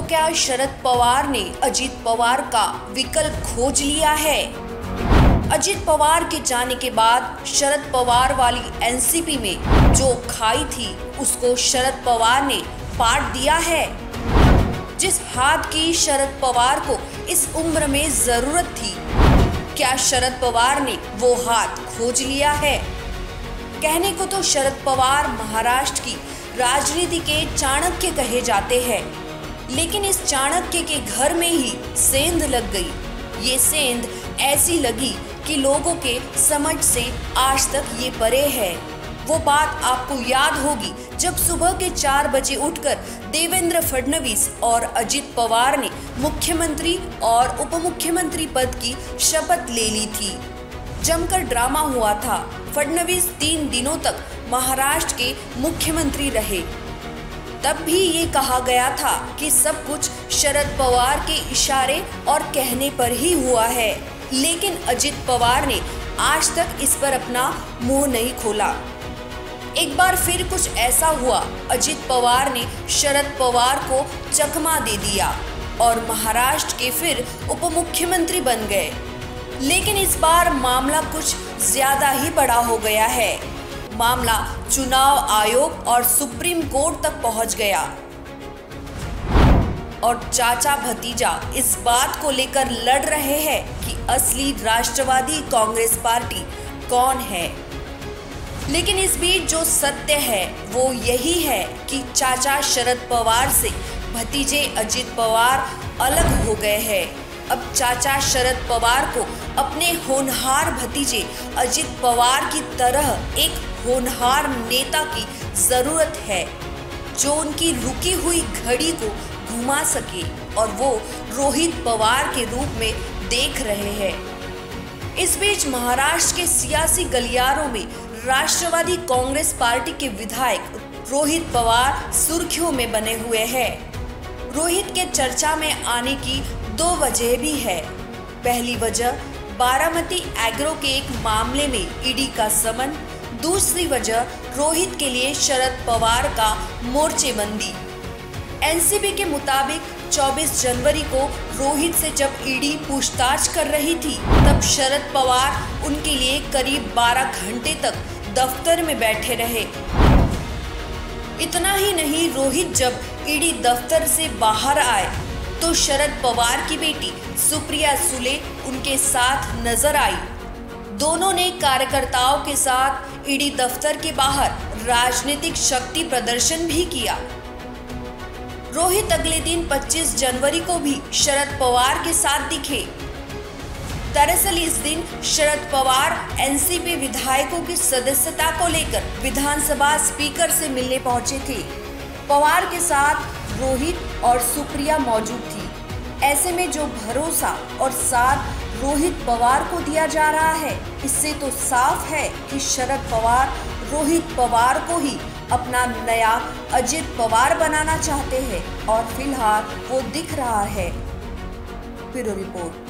क्या शरद पवार ने अजित पवार का विकल्प खोज लिया है? अजित पवार के जाने के बाद शरद पवार वाली एनसीपी में जो खाई थी उसको शरद पवार ने पाट दिया है। जिस हाथ की शरद पवार को इस उम्र में जरूरत थी, क्या शरद पवार ने वो हाथ खोज लिया है? कहने को तो शरद पवार महाराष्ट्र की राजनीति के चाणक्य कहे जाते हैं, लेकिन इस चाणक्य के घर में ही सेंध लग गई। ये सेंध ऐसी लगी कि लोगों के समझ से आज तक ये परे है। वो बात आपको याद होगी जब सुबह के 4 बजे उठकर देवेंद्र फडणवीस और अजित पवार ने मुख्यमंत्री और उप मुख्यमंत्री पद की शपथ ले ली थी। जमकर ड्रामा हुआ था। फडणवीस 3 दिनों तक महाराष्ट्र के मुख्यमंत्री रहे। तब भी ये कहा गया था कि सब कुछ शरद पवार के इशारे और कहने पर ही हुआ है, लेकिन अजित पवार ने आज तक इस पर अपना मुंह नहीं खोला। एक बार फिर कुछ ऐसा हुआ, अजित पवार ने शरद पवार को चकमा दे दिया और महाराष्ट्र के फिर उप मुख्यमंत्री बन गए। लेकिन इस बार मामला कुछ ज्यादा ही बड़ा हो गया है। मामला चुनाव आयोग और सुप्रीम कोर्ट तक पहुंच गया और चाचा भतीजा इस बात को लेकर लड़ रहे हैं कि असली राष्ट्रवादी कांग्रेस पार्टी कौन है। लेकिन इस बीच जो सत्य है वो यही है कि चाचा शरद पवार से भतीजे अजित पवार अलग हो गए हैं। अब चाचा शरद पवार को अपने होनहार भतीजे अजित पवार की तरह एक होनहार नेता की जरूरत है, जो उनकी रुकी हुई घड़ी को घुमा सके, और वो रोहित पवार के रूप में देख रहे हैं। इस बीच महाराष्ट्र के सियासी गलियारों में राष्ट्रवादी कांग्रेस पार्टी के विधायक रोहित पवार सुर्खियों में बने हुए हैं। रोहित के चर्चा में आने की 2 वजह भी है। पहली वजह बारामती एग्रो के एक मामले में ईडी का समन, दूसरी वजह रोहित के लिए शरद पवार का मोर्चेबंदी। एनसीबी के मुताबिक 24 जनवरी को रोहित से जब ईडी पूछताछ कर रही थी, तब शरद पवार उनके लिए करीब 12 घंटे तक दफ्तर में बैठे रहे। इतना ही नहीं, रोहित जब ईडी दफ्तर से बाहर आए तो शरद पवार की बेटी सुप्रिया सुले उनके साथ नजर आई। दोनों ने कार्यकर्ताओं के साथ ईडी दफ्तर के बाहर राजनीतिक शक्ति प्रदर्शन भी किया। रोहित अगले दिन 25 जनवरी को भी शरद पवार के साथ दिखे। दरअसल इस दिन शरद पवार एनसीपी विधायकों की सदस्यता को लेकर विधानसभा स्पीकर से मिलने पहुंचे थे। पवार के साथ रोहित और सुप्रिया मौजूद थी। ऐसे में जो भरोसा और साथ रोहित पवार को दिया जा रहा है, इससे तो साफ है कि शरद पवार रोहित पवार को ही अपना नया अजित पवार बनाना चाहते हैं, और फिलहाल वो दिख रहा है। Bureau report.